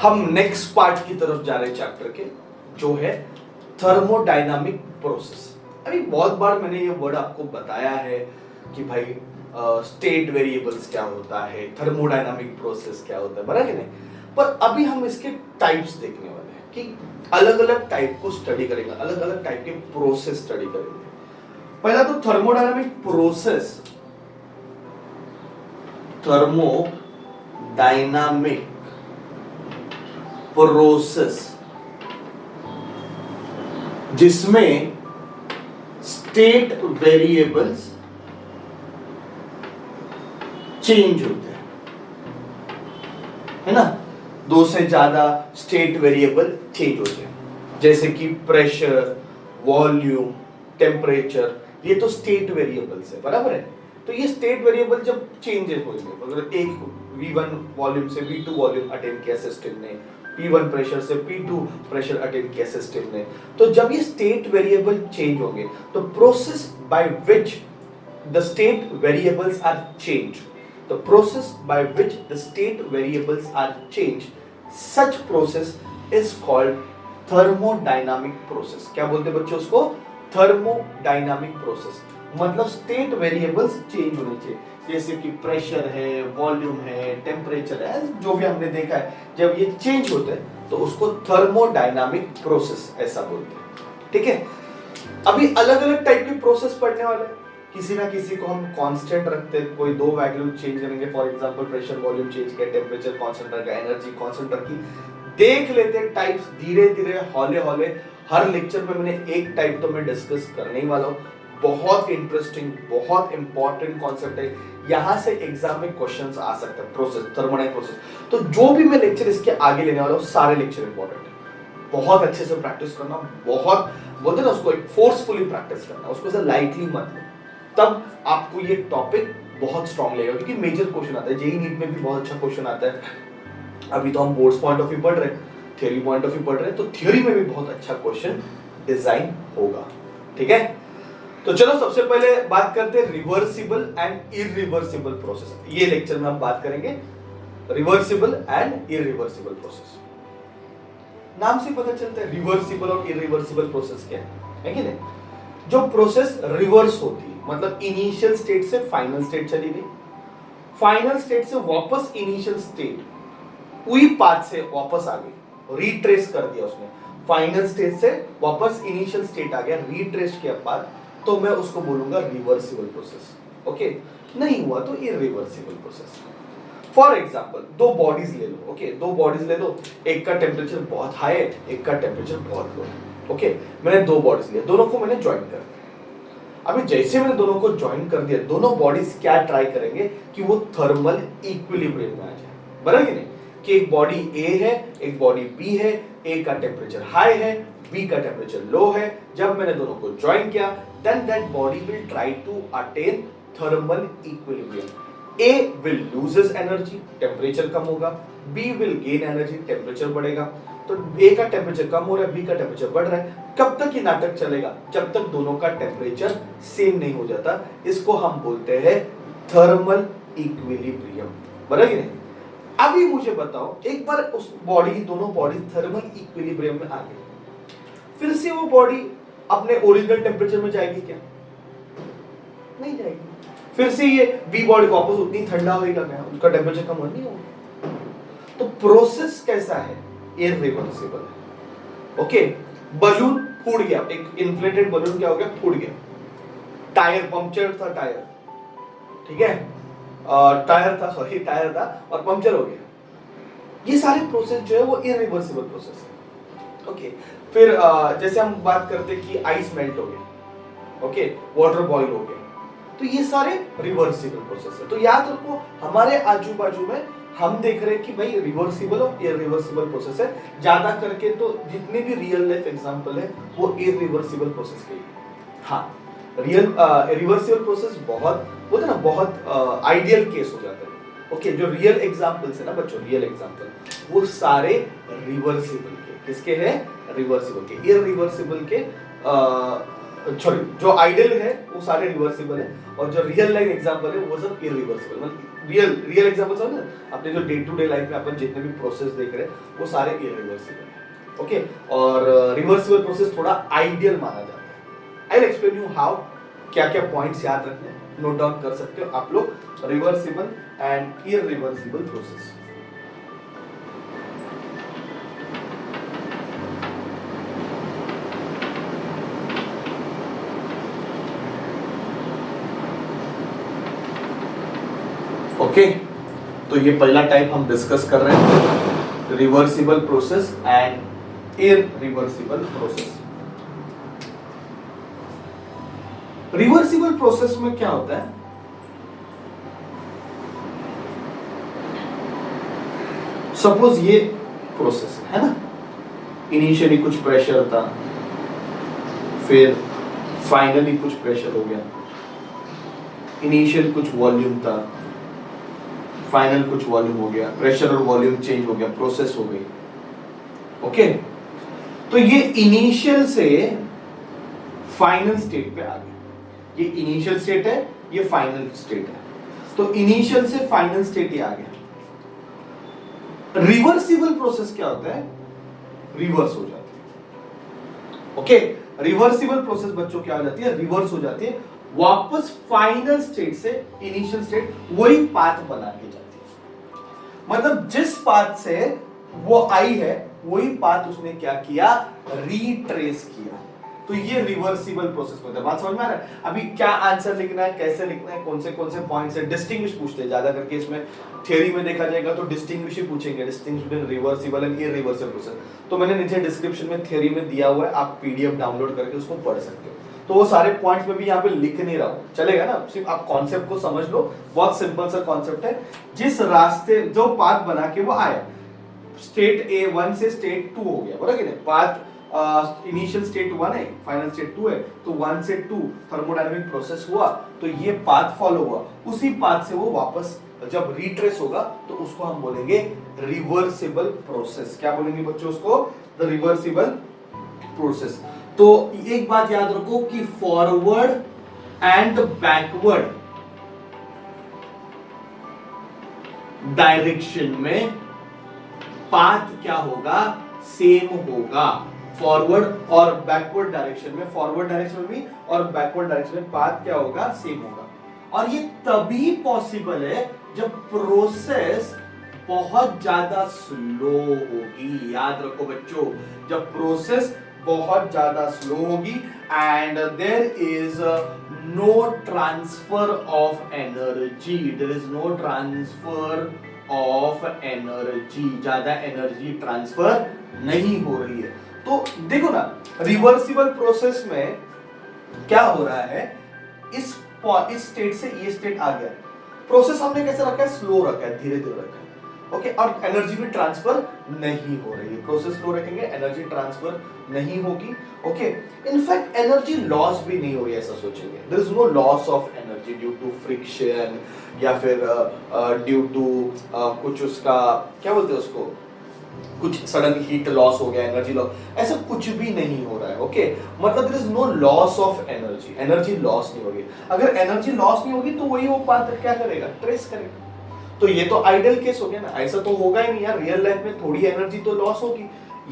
हम next part की तरफ जा रहे हैं चैप्टर के, जो है थर्मोडायनामिक प्रोसेस। अभी बहुत बार मैंने ये वर्ड आपको बताया है कि भाई स्टेट वेरिएबल्स क्या होता है, थर्मोडायनामिक प्रोसेस क्या होता है, बराबर कि नहीं। पर अभी हम इसके टाइप्स देखने वाले हैं कि अलग अलग टाइप को स्टडी करेंगे, अलग अलग टाइप के प्रोसेस स्टडी करेंगे। पहला तो थर्मोडायनामिक प्रोसेस, थर्मोडायनामिक प्रोसेस जिसमें स्टेट वेरिएबल्स चेंज होते हैं, है ना। दो से ज्यादा स्टेट वेरिएबल चेंज होते हैं, जैसे कि प्रेशर, वॉल्यूम, टेम्परेचर, ये तो स्टेट वेरिएबल्स है, बराबर है। तो ये स्टेट वेरिएबल जब चेंजेस होंगे, अगर एक V1 वॉल्यूम से V2 वॉल्यूम अटेन किया सिस्टम ने, P1 प्रेशर से P2 प्रेशर अटेन किया सिस्टम ने, तो जब ये स्टेट वेरिएबल चेंज होंगे तो process by which the state variables are change, the process by which the state variables are changed, such process is called thermodynamic process। क्या बोलते हैं बच्चों उसको? thermodynamic process। मतलब स्टेट वेरिएबल्स चेंज होने चाहिए, जैसे कि प्रेशर है, वॉल्यूम है, टेम्परेचर है, जो भी हमने देखा है, जब ये चेंज होते हैं तो उसको थर्मोडायनामिक प्रोसेस ऐसा बोलते हैं। ठीक है, अभी अलग अलग टाइप के प्रोसेस पढ़ने वाले हैं। किसी ना किसी को हम कांस्टेंट रखते हैं, कोई दो वैल्यू चेंज करेंगे, for example pressure volume change किया, टेम्परेचर कांस्टेंट रखा, एनर्जी कांस्टेंट रखी। देख लेते हैं टाइप्स धीरे धीरे, हौले हौले। हर लेक्चर में मैंने एक टाइप तो मैं डिस्कस करने ही वाला हूँ। बहुत इंटरेस्टिंग, बहुत इंपॉर्टेंट कॉन्सेप्ट है, यहाँ से एग्जाम में क्वेश्चंस आ सकते हैं। प्रोसेस, थर्मोडायनामिक प्रोसेस, तो जो भी मैं लेक्चर इसके आगे लेने वाला हूँ, सारे लेक्चर इंपॉर्टेंट है। बहुत अच्छे से प्रैक्टिस करना, बहुत बोलते ना उसको, एक फोर्सफुली प्रैक्टिस करना, उसको ऐसे लाइटली मत लो, तब आपको ये टॉपिक बहुत स्ट्रांग लगेगा। क्योंकि मेजर क्वेश्चन आता है, जेईई नीट में भी बहुत अच्छा क्वेश्चन आता है। अभी तो हम बोर्ड्स पॉइंट ऑफ व्यू पढ़ रहे हैं, थ्योरी पॉइंट ऑफ व्यू पढ़ रहे हैं, तो थ्योरी में भी बहुत अच्छा क्वेश्चन डिजाइन होगा। ठीक है, तो चलो सबसे पहले बात करते हैं रिवर्सिबल एंड इरिवर्सिबल प्रोसेस। ये लेक्चर में हम बात करेंगे रिवर्सिबल एंड इरिवर्सिबल प्रोसेस। नाम से पता चलता है रिवर्सिबल और इरिवर्सिबल प्रोसेस क्या है कि नहीं। जो प्रोसेस रिवर्स होती है, मतलब इनिशियल स्टेट से फाइनल स्टेट चली गई, फाइनल स्टेट से वापस इनिशियल स्टेट, वही पाथ से वापस आ गई, रिट्रेस कर दिया उसने, फाइनल स्टेट से वापस इनिशियल स्टेट आ गया, रिट्रेस किया पाथ, तो मैं उसको बोलूंगा रिवर्सिबल प्रोसेस। ओके, नहीं हुआ तो इरिवर्सिबल प्रोसेस। फॉर एग्जाम्पल दो बॉडीज ले लो, ओके, दो बॉडीज ले लो, एक का टेम्परेचर बहुत हाई है, एक का टेम्परेचर बहुत लो है। ओके, मैंने दो बॉडीज लिया, दोनों को मैंने ज्वाइन कर दिया। अभी जैसे मैंने दोनों को ज्वाइन कर दिया, दोनों बॉडीज क्या ट्राई करेंगे कि वो थर्मल इक्विलिब्रियम में आ जाए, बराबर कि नहीं। कि एक बॉडी ए है, एक बॉडी बी है, ए का टेम्परेचर हाई है, बी का टेम्परेचर लो है। जब मैंने दोनों को ज्वाइन किया, then that body will try to attain thermal equilibrium. A will loses energy, temperature कम होगा, B will gain energy, temperature बढ़ेगा। तो A का टेम्परेचर कम हो रहा है, B का टेम्परेचर बढ़ रहा है। कब तक ये नाटक चलेगा? जब तक दोनों का टेम्परेचर सेम नहीं हो जाता। इसको हम बोलते हैं थर्मल इक्विलिब्रियम, बराबर कि नहीं। अभी मुझे बताओ, एक बार उस बॉडी, दोनों बॉडी थर्मल इक्विलिब्रियम में आ गई, फिर से वो बॉडी अपने ओरिजिनल टेम्परेचर में जाएगी क्या? नहीं जाएगी। फिर से ये बी बॉडी वापस उतनी ठंडा होएगा क्या? उसका टेम्परेचर कम नहीं होगा। तो प्रोसेस कैसा है? इरिवर्सिबल है। ओके, बलून फूट गया, एक इन्फ्लेटेड बलून क्या हो गया? फूट गया। टायर पंक्चर था, टायर, ठीक है, टायर था और पंक्चर हो गया। ये सारे प्रोसेस जो है वो इरिवर्सिबल प्रोसेस है। ओके, फिर जैसे हम बात करते कि आइस मेल्ट हो गया, ओके, वाटर बॉईल हो गया, तो ये सारे रिवर्सिबल प्रोसेस है। तो याद रखो, हमारे आजू बाजू में हम देख रहे हैं कि भाई रिवर्सिबल और इरिवर्सिबल प्रोसेस है। ज्यादा करके तो जितने भी रियल लाइफ एग्जांपल है वो इरिवर्सिबल प्रोसेस के। हाँ, रियल रिवर्सिबल प्रोसेस बहुत बोलते ना, बहुत आइडियल केस हो जाता है। ओके, जो रियल एग्जांपल्स है ना बच्चों, रियल एग्जांपल वो सारे रिवर्सिबल के, किसके हैं? रिवर्सिबल के। इरिवर्सिबल के सॉरी, जो आइडियल है वो सारे रिवर्सिबल है, और जो रियल लाइफ एग्जांपल है वो सब इरिवर्सिबल। मतलब रियल एग्जांपल समझ ना, अपने जो डे टू डे लाइफ में अपन जितने भी प्रोसेस देख रहे हैं वो सारे इरिवर्सिबल है। ओके, और रिवर्सिबल प्रोसेस थोड़ा आइडियल माना जाता है। I will explain you how, क्या क्या पॉइंट्स याद रखने, नोट डाउन कर सकते हो आप लोग, reversible and irreversible process. Okay, तो ये पहला टाइप हम डिस्कस कर रहे हैं, reversible process and irreversible process. Reversible process में क्या होता है, सपोज ये प्रोसेस है ना, इनिशियली कुछ प्रेशर था, फिर फाइनली कुछ प्रेशर हो गया, इनिशियल कुछ वॉल्यूम था, फाइनल कुछ वॉल्यूम हो गया, प्रेशर और वॉल्यूम चेंज हो गया, प्रोसेस हो गई। ओके, तो ये इनिशियल से फाइनल स्टेट पे आ गया। ये इनिशियल स्टेट है, ये फाइनल स्टेट है, तो इनिशियल से फाइनल स्टेट ही आ गया। रिवर्सिबल प्रोसेस क्या होता है, रिवर्स हो जाती है। ओके, रिवर्सिबल प्रोसेस बच्चों क्या हो जाती है, रिवर्स हो जाती है, वापस फाइनल स्टेट से इनिशियल स्टेट वही पाथ बना के जाती है। मतलब जिस पाथ से वो आई है वही पाथ उसने क्या किया, रीट्रेस किया। तो ये रिवर्सिबल प्रोसेस होता है। बात समझ में आ रहा है? अभी क्या आंसर लिखना है, कैसे लिखना है, कौन से पॉइंट्स है, डिस्टिंग्विश पूछते हैं ज्यादा करके। इसमें थ्योरी में देखा जाएगा तो डिस्टिंग्विश ही पूछेंगे, distinguish between reversible and irreversible process. तो मैंने नीचे डिस्क्रिप्शन में थ्योरी में दिया हुआ है, आप पीडीएफ डाउनलोड करके उसको पढ़ सकते हो। तो वो सारे पॉइंट्स में भी यहाँ पे लिख नहीं रहा हूँ, चलेगा ना, सिर्फ आप कॉन्सेप्ट को समझ लो। बहुत सिंपल सा कॉन्सेप्ट है, जिस रास्ते जो पाथ बना के वो आया, स्टेट ए 1 से स्टेट 2 हो गया, बराबर है? पाथ इनिशियल स्टेट 1 है, फाइनल स्टेट 2 है, तो 1 से 2 थर्मोडायनामिक प्रोसेस हुआ, तो ये पाथ फॉलो हुआ, उसी पाथ से वो वापस जब रिट्रेस होगा तो उसको हम बोलेंगे रिवर्सिबल प्रोसेस। क्या बोलेंगे बच्चों उसको, द रिवर्सिबल प्रोसेस। तो एक बात याद रखो कि फॉरवर्ड एंड बैकवर्ड डायरेक्शन में पाथ क्या होगा, सेम होगा। फॉरवर्ड और बैकवर्ड डायरेक्शन में, फॉरवर्ड डायरेक्शन में भी और बैकवर्ड डायरेक्शन में पाथ क्या होगा, सेम होगा। और ये तभी पॉसिबल है जब प्रोसेस बहुत ज्यादा स्लो होगी। याद रखो बच्चों, जब प्रोसेस बहुत ज्यादा स्लो होगी and there is no transfer of energy, there is no transfer of energy, ज्यादा एनर्जी ट्रांसफर नहीं हो रही है। तो देखो ना, रिवर्सिबल प्रोसेस में क्या हो रहा है, इस स्टेट से ये स्टेट आ गया, प्रोसेस हमने कैसे रखा है, स्लो रखा है, धीरे धीरे रखा है। ओके, और एनर्जी भी ट्रांसफर नहीं हो रही है। प्रोसेस स्लो रखेंगे, एनर्जी ट्रांसफर नहीं होगी। ओके, इनफैक्ट एनर्जी लॉस भी नहीं हो रही है, ऐसा सोचेंगे। There is no loss of energy due to friction या फिर ड्यू टू कुछ उसका क्या बोलते हैं उसको, कुछ सडन हीट लॉस हो गया, एनर्जी लॉस, ऐसा कुछ भी नहीं हो रहा है। ओके, मतलब there is no loss of energy, energy loss नहीं होगी। अगर एनर्जी लॉस नहीं होगी तो वही वो पाथ क्या करेगा, ट्रेस करेगा। तो ये तो आइडियल केस हो गया ना, ऐसा तो होगा ही नहीं यार, रियल लाइफ में थोड़ी एनर्जी तो लॉस होगी।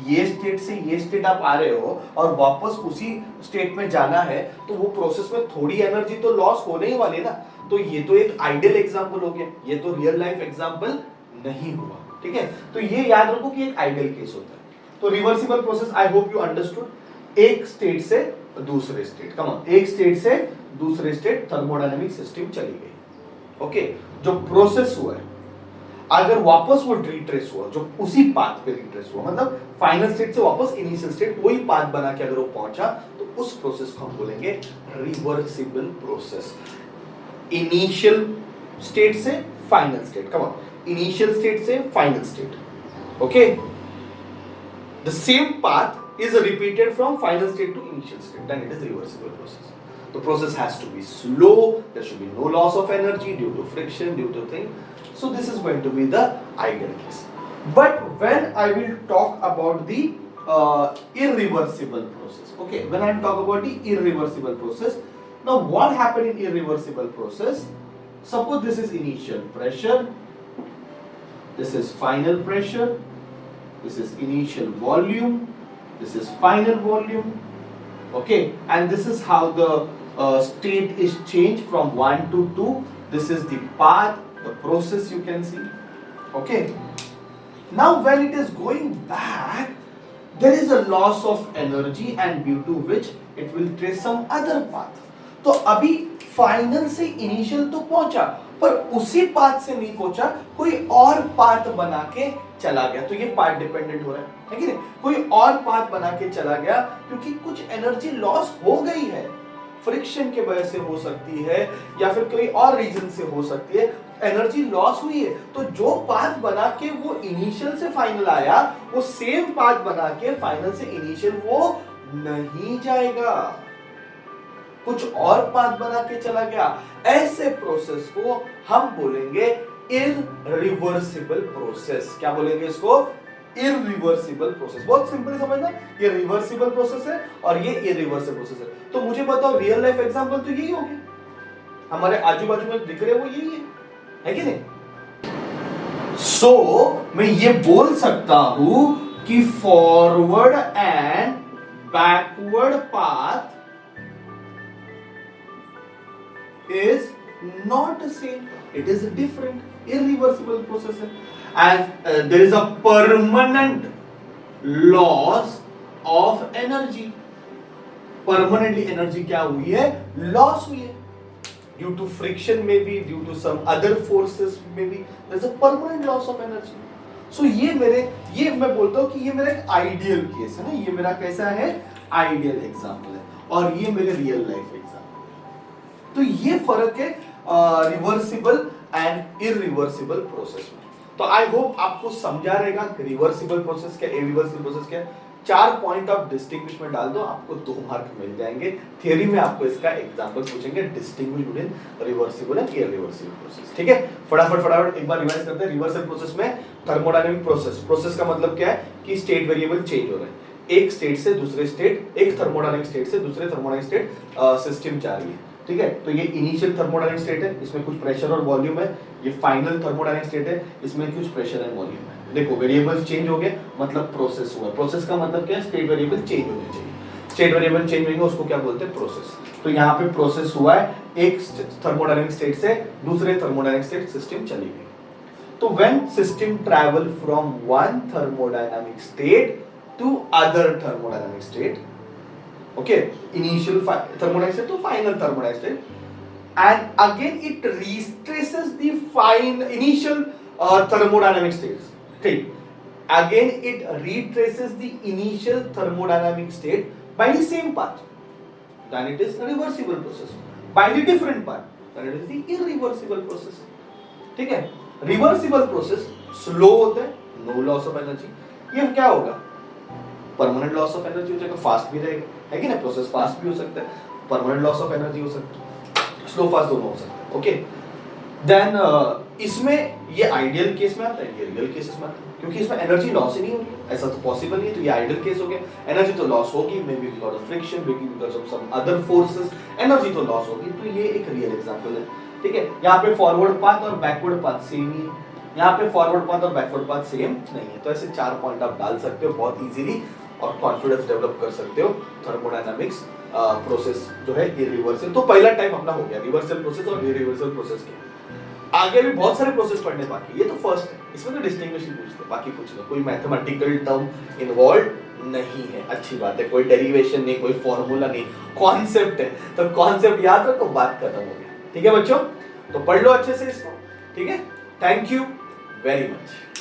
ये स्टेट से ये स्टेट आप आ रहे हो और वापस उसी स्टेट में जाना है, तो वो प्रोसेस में थोड़ी एनर्जी तो लॉस होने ही वाली ना। तो ये तो एक आइडियल एग्जांपल हो गया, ये तो रियल लाइफ एग्जांपल नहीं हुआ। ठीक है, तो ये याद रखो कि एक आइडियल केस होता है। तो reversible process, I hope you understood. एक स्टेट से दूसरे स्टेट, कम ऑन, एक स्टेट से दूसरे स्टेट थर्मोडायनामिक सिस्टम चली गई। ओके, जो प्रोसेस हुआ है अगर वापस वो रिट्रेस हुआ, जो उसी पाथ पे रिट्रेस हुआ, मतलब फाइनल स्टेट से वापस इनिशियल स्टेट वही पाथ बना के अगर वो पहुंचा, तो उस प्रोसेस को हम बोलेंगे रिवर्सिबल प्रोसेस। इनिशियल स्टेट से final state, come on, initial state से final state. Okay, the same path is repeated from final state to initial state, then it is reversible process. The process has to be slow, there should be no loss of energy due to friction, due to thing. So this is going to be the ideal case. But when I will talk about the irreversible process. Okay, when I talk about the irreversible process, now what happened in irreversible process? Suppose this is initial pressure, this is final pressure, this is initial volume, this is final volume. Okay, and this is how the state is changed from 1 to 2. This is the path, the process you can see. Okay, now when it is going back, there is a loss of energy and due to which it will trace some other path. तो अभी final से initial तो पहुंचा पर उसी path से नहीं पहुंचा, कोई और पाथ बना के चला गया, तो ये पाथ डिपेंडेंट हो रहा है कि नहीं, कोई और पाथ बना के चला गया क्योंकि कुछ एनर्जी लॉस हो गई है, फ्रिक्शन के वजह से हो सकती है या फिर कोई और रीजन से हो सकती है, एनर्जी लॉस हुई है। तो जो पाथ बना के वो इनिशियल से फाइनल आया, वो सेम पाथ बना के फाइनल से इनिशियल वो नहीं जाएगा, कुछ और पाथ बना के चला गया। ऐसे प्रोसेस को हम बोलेंगे इररिवर्सिबल प्रोसेस। क्या बोलेंगे इसको? Irreversible process. बहुत सिंपल समझना, ये रिवर्सिबल प्रोसेस है और ये इररिवर्सिबल प्रोसेस है। तो मुझे बताओ रियल लाइफ एग्जांपल तो यही होगी, हमारे आजू बाजू में दिख रहे वो यही है कि नहीं? सो मैं ये बोल सकता हूं कि forward and backward path is not the same, it is a different, irreversible process, and there is a permanent loss of energy. Permanently energy क्या हुई है? Loss हुई है, due to friction maybe, due to some other forces maybe, there is a permanent loss of energy. So ये मैं बोलता हूँ कि ये मेरा एक आइडियल केस है ना, ये मेरा कैसा है? आइडियल एग्जाम्पल है, और ये मेरे रियल लाइफ एग्जाम्पल। तो ये फर्क है रिवर्सिबल एंड इररिवर्सिबल प्रोसेस में। तो आई होप आपको समझा रहेगा रिवर्सिबल प्रोसेस क्या, इररिवर्सिबल प्रोसेस क्या। 4 पॉइंट ऑफ डिस्टिंग्विश में डाल दो, आपको 2 मार्क मिल जाएंगे। थियरी में आपको इसका एग्जांपल पूछेंगे, distinguish between reversible and irreversible process. ठीक है, फटाफट एक बार रिवाइज करते हैं। रिवर्सिबल प्रोसेस में थर्मोडायनामिक प्रोसेस का मतलब क्या है कि स्टेट वेरिएबल चेंज हो रहा है, एक स्टेट से दूसरे स्टेट, एक थर्मोडायनामिक स्टेट से दूसरे थर्मोडायनामिक स्टेट सिस्टम जा रही है। ठीक है, तो ये इनिशियल थर्मोडायनामिक स्टेट है, इसमें कुछ प्रेशर और वॉल्यूम है। ये फाइनल थर्मोडायनामिक स्टेट है, इसमें कुछ प्रेशर एंड वॉल्यूम है। देखो वेरिएबल्स चेंज हो गए, मतलब प्रोसेस हुआ। प्रोसेस का मतलब क्या है? स्टेट वेरिएबल चेंज होने चाहिए। स्टेट वेरिएबल चेंज होंगे उसको क्या बोलते हैं? प्रोसेस। तो यहाँ पे प्रोसेस हुआ है, एक थर्मोडायनामिक स्टेट से दूसरे थर्मोडायनामिक स्टेट सिस्टम चली गई। तो when system travel from one thermodynamic state to other thermodynamic state, okay, initial thermodynamic state to final thermodynamic state, and again it retraces the initial thermodynamic states. ठीक, again it retraces the initial thermodynamic state by the same path, then it is a reversible process. By the different path, then it is the irreversible process. ठीक है, reversible process slow होता है, no loss of energy। ये क्या होगा? Permanent loss of energy हो जाएगा, fast भी रहेगा, है कि ना? प्रोसेस फास्ट भी हो सकता है, परमानेंट लॉस ऑफ एनर्जी हो सकता है, स्लो फास्ट दोनों हो सकता है। ओके, देन इसमें ये आइडियल केस में आता है, ये रियल केसेस में आता है, क्योंकि इसमें एनर्जी लॉस ही नहीं होगी, ऐसा तो पॉसिबल नहीं है। तो ये आइडियल केस हो गया, एनर्जी तो लॉस होगी, maybe because of friction, maybe because of some other forces, energy तो लॉस होगी। तो ये एक रियल एग्जांपल है। ठीक है, यहाँ पे फॉरवर्ड पाथ और बैकवर्ड पाथ सेम ही है, यहाँ पे फॉरवर्ड पाथ और बैकवर्ड पाथ सेम नहीं है। तो ऐसे 4 पॉइंट आप डाल सकते हो बहुत इजीली और कॉन्फिडेंस डेवलप कर सकते हो। थर्मोडायनामिक्स प्रोसेस जो है इररिवर्सिबल, तो पहला टाइप अपना हो गया रिवर्सल प्रोसेस और इररिवर्सल प्रोसेस के। आगे भी बहुत सारे प्रोसेस पढ़ने बाकी, ये तो फर्स्ट है, इसमें तो डिस्टिंग्विश पूछते, बाकी कुछ नहीं, कोई मैथमेटिकल टर्म इन्वॉल्व नहीं है। अच्छी बात है, कोई डेरिवेशन नहीं, कोई फॉर्मूला नहीं, कॉन्सेप्ट है। तो कॉन्सेप्ट याद रखो, बात खत्म हो गया। ठीक है बच्चों, तो पढ़ लो अच्छे से इसको। ठीक है, थैंक यू वेरी मच।